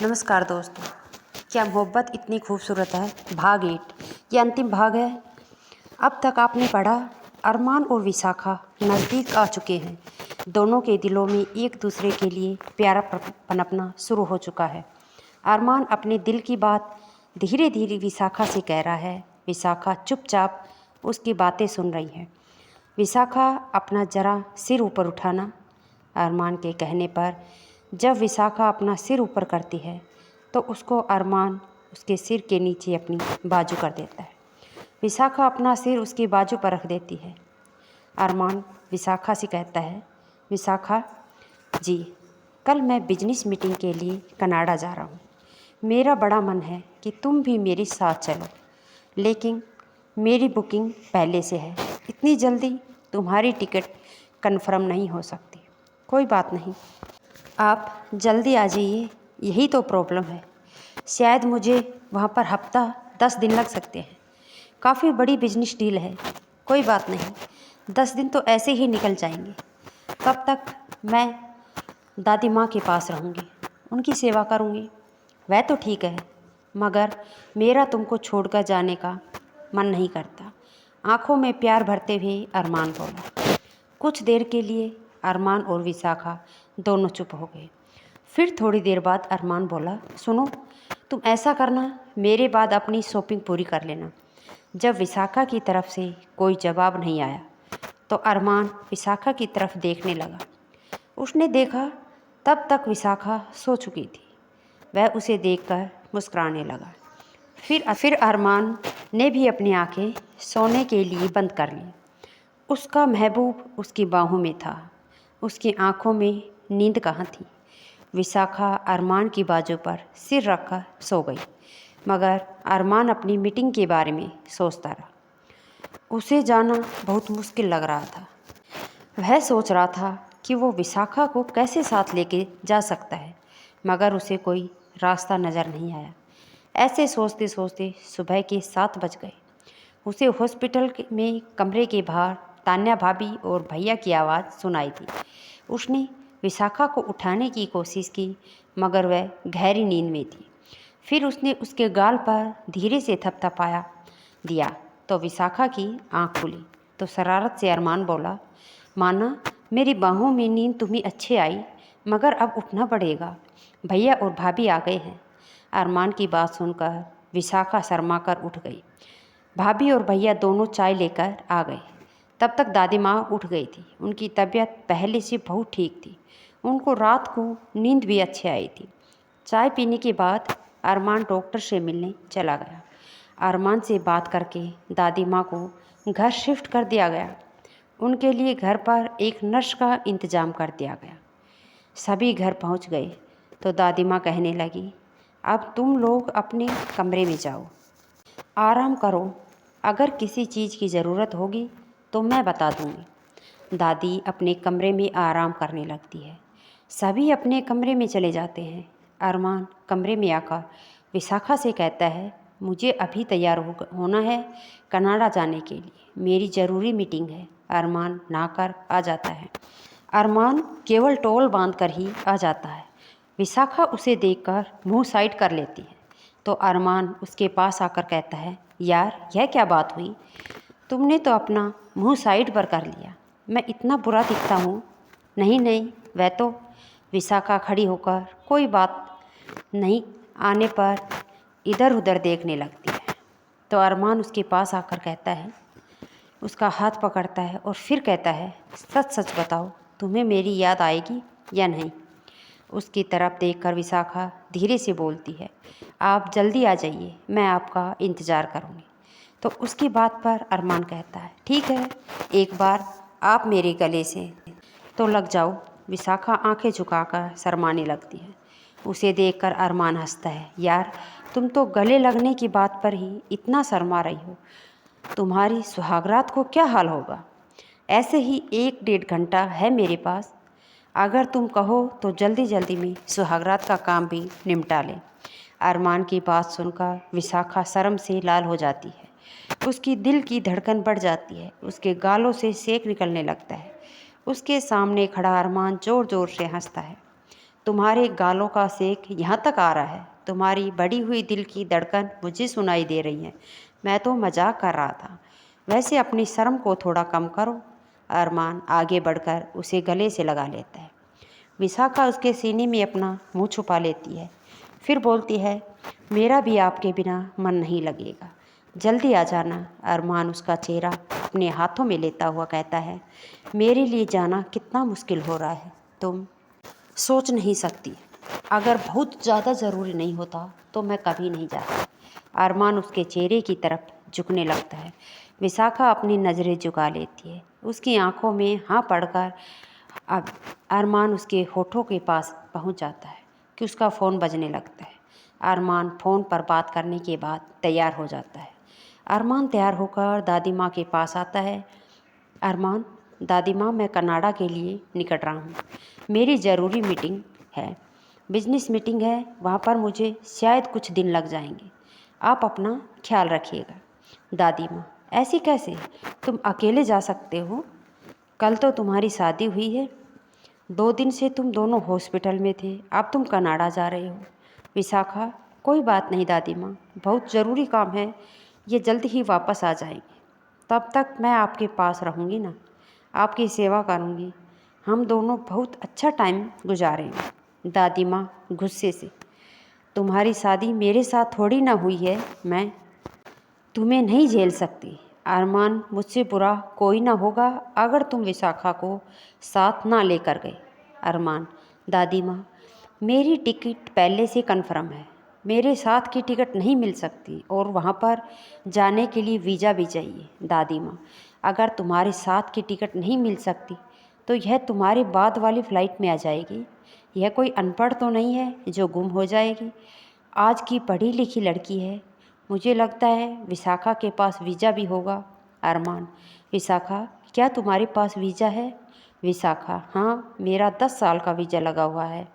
नमस्कार दोस्तों। क्या मोहब्बत इतनी खूबसूरत है? भाग 8 ये अंतिम भाग है। अब तक आपने पढ़ा अरमान और विशाखा नज़दीक आ चुके हैं। दोनों के दिलों में एक दूसरे के लिए प्यारा पनपना शुरू हो चुका है। अरमान अपने दिल की बात धीरे धीरे विशाखा से कह रहा है। विशाखा चुपचाप उसकी बातें सुन रही है। विशाखा अपना जरा सिर ऊपर उठाना। अरमान के कहने पर जब विशाखा अपना सिर ऊपर करती है तो उसको अरमान उसके सिर के नीचे अपनी बाजू कर देता है। विशाखा अपना सिर उसकी बाजू पर रख देती है। अरमान विशाखा से कहता है, विशाखा जी, कल मैं बिजनेस मीटिंग के लिए कनाडा जा रहा हूँ। मेरा बड़ा मन है कि तुम भी मेरे साथ चलो, लेकिन मेरी बुकिंग पहले से है। इतनी जल्दी तुम्हारी टिकट कन्फर्म नहीं हो सकती। कोई बात नहीं, आप जल्दी आ जाइए, यही तो प्रॉब्लम है। शायद मुझे वहाँ पर हफ्ता 10 दिन लग सकते हैं। काफ़ी बड़ी बिजनेस डील है। कोई बात नहीं, 10 दिन तो ऐसे ही निकल जाएंगे। तब तक मैं दादी माँ के पास रहूँगी, उनकी सेवा करूँगी। वह तो ठीक है, मगर मेरा तुमको छोड़कर जाने का मन नहीं करता। आंखों में प्यार भरते हुए अरमान बोला। कुछ देर के लिए अरमान और विशाखा दोनों चुप हो गए। फिर थोड़ी देर बाद अरमान बोला, सुनो, तुम ऐसा करना, मेरे बाद अपनी शॉपिंग पूरी कर लेना। जब विशाखा की तरफ से कोई जवाब नहीं आया तो अरमान विशाखा की तरफ देखने लगा। उसने देखा तब तक विशाखा सो चुकी थी। वह उसे देखकर मुस्कुराने लगा। फिर अरमान ने भी अपनी आंखें सोने के लिए बंद कर लीं। उसका महबूब उसकी बाहों में था। उसकी आंखों में नींद कहाँ थी। विशाखा अरमान की बाजू पर सिर रखकर सो गई, मगर अरमान अपनी मीटिंग के बारे में सोचता रहा। उसे जाना बहुत मुश्किल लग रहा था। वह सोच रहा था कि वो विशाखा को कैसे साथ लेके जा सकता है, मगर उसे कोई रास्ता नज़र नहीं आया। ऐसे सोचते सोचते सुबह के 7 बज गए। उसे हॉस्पिटल में कमरे के बाहर तान्या भाभी और भैया की आवाज़ सुनाई दी। उसने विशाखा को उठाने की कोशिश की, मगर वह गहरी नींद में थी। फिर उसने उसके गाल पर धीरे से थपथपाया दिया तो विशाखा की आंख खुली। तो शरारत से अरमान बोला, माना मेरी बाहों में नींद तुम्हें अच्छे आई, मगर अब उठना पड़ेगा, भैया और भाभी आ गए हैं। अरमान की बात सुनकर विशाखा शर्मा कर उठ गई। भाभी और भैया दोनों चाय लेकर आ गए। तब तक दादी माँ उठ गई थी। उनकी तबीयत पहले से बहुत ठीक थी। उनको रात को नींद भी अच्छी आई थी। चाय पीने के बाद अरमान डॉक्टर से मिलने चला गया। अरमान से बात करके दादी माँ को घर शिफ्ट कर दिया गया। उनके लिए घर पर एक नर्स का इंतज़ाम कर दिया गया। सभी घर पहुँच गए तो दादी माँ कहने लगी, अब तुम लोग अपने कमरे में जाओ, आराम करो। अगर किसी चीज़ की ज़रूरत होगी तो मैं बता दूँगी। दादी अपने कमरे में आराम करने लगती है। सभी अपने कमरे में चले जाते हैं। अरमान कमरे में आकर विशाखा से कहता है, मुझे अभी तैयार होना है कनाडा जाने के लिए, मेरी ज़रूरी मीटिंग है। अरमान नहाकर आ जाता है। अरमान केवल टॉवल बांधकर ही आ जाता है। विशाखा उसे देखकर मुंह साइड कर लेती है तो अरमान उसके पास आकर कहता है, यार यह क्या बात हुई? तुमने तो अपना मुंह साइड पर कर लिया। मैं इतना बुरा दिखता हूँ? नहीं नहीं, वह तो। विशाखा खड़ी होकर कोई बात नहीं आने पर इधर उधर देखने लगती है। तो अरमान उसके पास आकर कहता है, उसका हाथ पकड़ता है और फिर कहता है, सच सच बताओ, तुम्हें मेरी याद आएगी या नहीं? उसकी तरफ देखकर विशाखा धीरे से बोलती है, आप जल्दी आ जाइए, मैं आपका इंतज़ार करूँगी। तो उसकी बात पर अरमान कहता है, ठीक है, एक बार आप मेरे गले से तो लग जाओ। विशाखा आंखें झुकाकर शर्माने लगती है। उसे देखकर अरमान हंसता है, यार तुम तो गले लगने की बात पर ही इतना शर्मा रही हो, तुम्हारी सुहागरात को क्या हाल होगा? ऐसे ही 1-1.5 घंटा है मेरे पास। अगर तुम कहो तो जल्दी जल्दी में सुहागरात का काम भी निपटा लें। अरमान की बात सुनकर विशाखा शर्म से लाल हो जाती है। उसकी दिल की धड़कन बढ़ जाती है। उसके गालों से सेक निकलने लगता है। उसके सामने खड़ा अरमान ज़ोर ज़ोर से हंसता है। तुम्हारे गालों का सेक यहाँ तक आ रहा है। तुम्हारी बढ़ी हुई दिल की धड़कन मुझे सुनाई दे रही है। मैं तो मजाक कर रहा था। वैसे अपनी शर्म को थोड़ा कम करो। अरमान आगे बढ़कर उसे गले से लगा लेता है। विशाखा उसके सीने में अपना मुंह छुपा लेती है, फिर बोलती है, मेरा भी आपके बिना मन नहीं लगेगा, जल्दी आ जाना। अरमान उसका चेहरा अपने हाथों में लेता हुआ कहता है, मेरे लिए जाना कितना मुश्किल हो रहा है, तुम सोच नहीं सकती। अगर बहुत ज़्यादा ज़रूरी नहीं होता तो मैं कभी नहीं जाता। अरमान उसके चेहरे की तरफ झुकने लगता है। विशाखा अपनी नज़रें झुका लेती है। उसकी आंखों में हाँ पड़कर अब अरमान उसके होठों के पास पहुंच जाता है कि उसका फ़ोन बजने लगता है। अरमान फ़ोन पर बात करने के बाद तैयार हो जाता है। अरमान तैयार होकर दादी माँ के पास आता है। अरमान, दादी माँ, मैं कनाडा के लिए निकल रहा हूँ। मेरी ज़रूरी मीटिंग है, बिजनेस मीटिंग है, वहाँ पर मुझे शायद कुछ दिन लग जाएंगे। आप अपना ख्याल रखिएगा। दादी माँ, ऐसे कैसे? तुम अकेले जा सकते हो? कल तो तुम्हारी शादी हुई है। 2 दिन से तुम दोनों हॉस्पिटल में थे, अब तुम कनाडा जा रहे हो। विशाखा, कोई बात नहीं दादी माँ, बहुत ज़रूरी काम है, ये जल्द ही वापस आ जाएंगे। तब तक मैं आपके पास रहूँगी ना, आपकी सेवा करूँगी। हम दोनों बहुत अच्छा टाइम गुजारेंगे। दादी माँ गुस्से से, तुम्हारी शादी मेरे साथ थोड़ी ना हुई है, मैं तुम्हें नहीं झेल सकती। अरमान, मुझसे बुरा कोई ना होगा अगर तुम विशाखा को साथ ना लेकर गए। अरमान, दादी माँ, मेरी टिकट पहले से कन्फर्म है, मेरे साथ की टिकट नहीं मिल सकती और वहाँ पर जाने के लिए वीज़ा भी चाहिए। दादी माँ, अगर तुम्हारे साथ की टिकट नहीं मिल सकती तो यह तुम्हारे बाद वाली फ़्लाइट में आ जाएगी। यह कोई अनपढ़ तो नहीं है जो गुम हो जाएगी। आज की पढ़ी लिखी लड़की है, मुझे लगता है विशाखा के पास वीज़ा भी होगा। अरमान, विशाखा, क्या तुम्हारे पास वीज़ा है? विशाखा, हाँ, मेरा 10 साल का वीज़ा लगा हुआ है।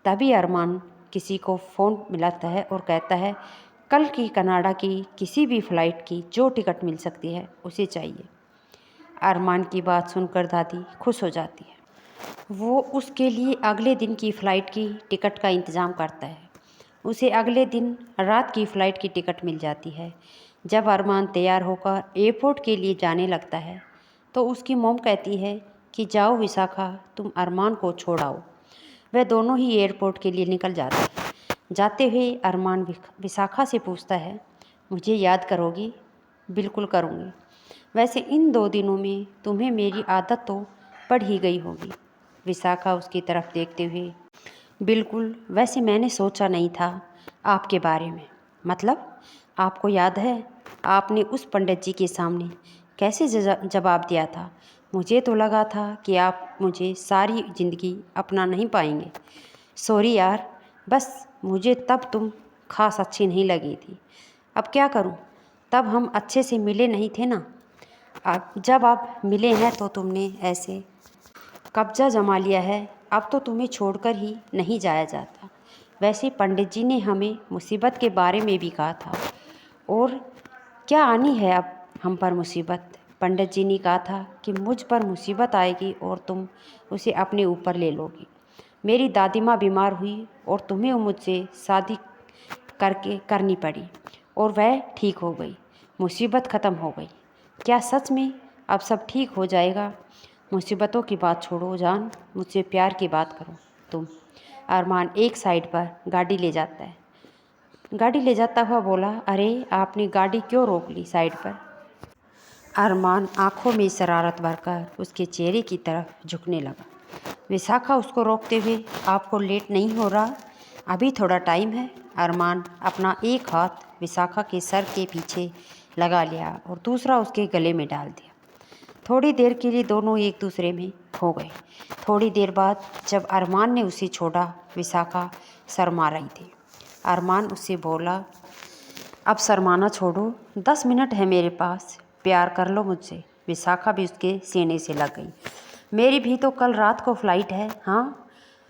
तभी अरमान किसी को फ़ोन मिलाता है और कहता है, कल की कनाडा की किसी भी फ़्लाइट की जो टिकट मिल सकती है उसे चाहिए। अरमान की बात सुनकर दादी खुश हो जाती है। वो उसके लिए अगले दिन की फ़्लाइट की टिकट का इंतज़ाम करता है। उसे अगले दिन रात की फ़्लाइट की टिकट मिल जाती है। जब अरमान तैयार होकर एयरपोर्ट के लिए जाने लगता है तो उसकी मॉम कहती है कि जाओ विशाखा, तुम अरमान को छोड़ आओ। वे दोनों ही एयरपोर्ट के लिए निकल जाते हैं। जाते हुए अरमान विशाखा से पूछता है, मुझे याद करोगी? बिल्कुल करूँगी। वैसे इन 2 दिनों में तुम्हें मेरी आदत तो पड़ ही गई होगी। विशाखा उसकी तरफ देखते हुए, बिल्कुल, वैसे मैंने सोचा नहीं था आपके बारे में। मतलब? आपको याद है आपने उस पंडित जी के सामने कैसे जवाब दिया था? मुझे तो लगा था कि आप मुझे सारी ज़िंदगी अपना नहीं पाएंगे। सॉरी यार, बस मुझे तब तुम खास अच्छी नहीं लगी थी। अब क्या करूं? तब हम अच्छे से मिले नहीं थे ना। अब जब आप मिले हैं तो तुमने ऐसे कब्जा जमा लिया है, अब तो तुम्हें छोड़कर ही नहीं जाया जाता। वैसे पंडित जी ने हमें मुसीबत के बारे में भी कहा था, और क्या आनी है अब हम पर मुसीबत। पंडित जी ने कहा था कि मुझ पर मुसीबत आएगी और तुम उसे अपने ऊपर ले लोगी। मेरी दादी माँ बीमार हुई और तुम्हें मुझसे शादी करके करनी पड़ी और वह ठीक हो गई, मुसीबत ख़त्म हो गई। क्या सच में अब सब ठीक हो जाएगा? मुसीबतों की बात छोड़ो जान, मुझसे प्यार की बात करो तुम। अरमान एक साइड पर गाड़ी ले जाता है। गाड़ी ले जाता हुआ बोला, अरे आपने गाड़ी क्यों रोक ली साइड पर? अरमान आंखों में शरारत भरकर उसके चेहरे की तरफ झुकने लगा। विशाखा उसको रोकते हुए, आपको लेट नहीं हो रहा? अभी थोड़ा टाइम है। अरमान अपना एक हाथ विशाखा के सर के पीछे लगा लिया और दूसरा उसके गले में डाल दिया। थोड़ी देर के लिए दोनों एक दूसरे में खो गए। थोड़ी देर बाद जब अरमान ने उसे छोड़ा, विशाखा शर्मा रही थी। अरमान उससे बोला, अब शर्माना छोड़ो, 10 मिनट है मेरे पास, प्यार कर लो मुझसे। विशाखा भी उसके सीने से लग गई। मेरी भी तो कल रात को फ़्लाइट है। हाँ,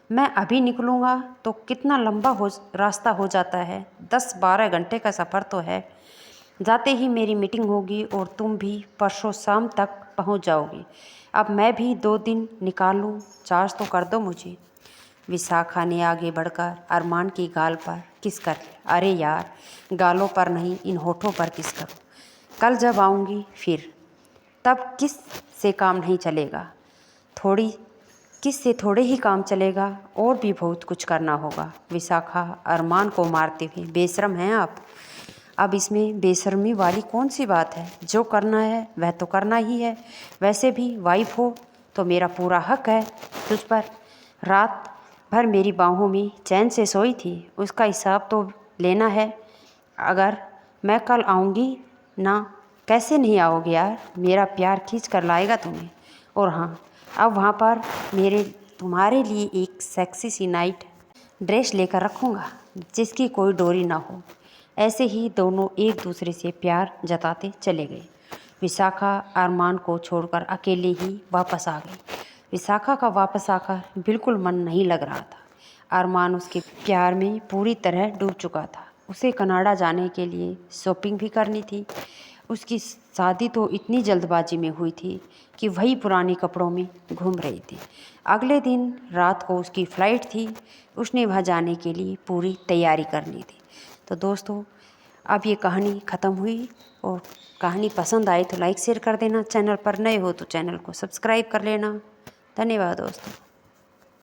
मैं अभी निकलूँगा तो कितना लंबा रास्ता हो जाता है, 10-12 घंटे का सफ़र तो है। जाते ही मेरी मीटिंग होगी और तुम भी परसों शाम तक पहुंच जाओगी। अब मैं भी 2 दिन निकाल लूँ, चार्ज तो कर दो मुझे। विशाखा ने आगे बढ़कर अरमान की गाल पर किस कर लिया। अरे यार, गालों पर नहीं, इन होठों पर किस करूं। कल जब आऊँगी फिर, तब किस से काम नहीं चलेगा। थोड़ी किस से थोड़े ही काम चलेगा, और भी बहुत कुछ करना होगा। विशाखा अरमान को मारते हुए, बेशरम हैं आप। अब इसमें बेशर्मी वाली कौन सी बात है। जो करना है वह तो करना ही है। वैसे भी वाइफ हो तो मेरा पूरा हक है तुझ पर। रात भर मेरी बाहों में चैन से सोई थी, उसका हिसाब तो लेना है। अगर मैं कल आऊँगी ना, कैसे नहीं आओगे यार, मेरा प्यार खींच कर लाएगा तुम्हें। और हाँ, अब वहाँ पर तुम्हारे लिए एक सेक्सी सी नाइट ड्रेस लेकर रखूँगा, जिसकी कोई डोरी ना हो। ऐसे ही दोनों एक दूसरे से प्यार जताते चले गए। विशाखा अरमान को छोड़कर अकेले ही वापस आ गई। विशाखा का वापस आकर बिल्कुल मन नहीं लग रहा था। अरमान उसके प्यार में पूरी तरह डूब चुका था। उसे कनाडा जाने के लिए शॉपिंग भी करनी थी। उसकी शादी तो इतनी जल्दबाजी में हुई थी कि वही पुराने कपड़ों में घूम रही थी। अगले दिन रात को उसकी फ़्लाइट थी। उसने वहाँ जाने के लिए पूरी तैयारी करनी थी। तो दोस्तों, अब ये कहानी ख़त्म हुई, और कहानी पसंद आई तो लाइक शेयर कर देना। चैनल पर नए हो तो चैनल को सब्सक्राइब कर लेना। धन्यवाद दोस्तों।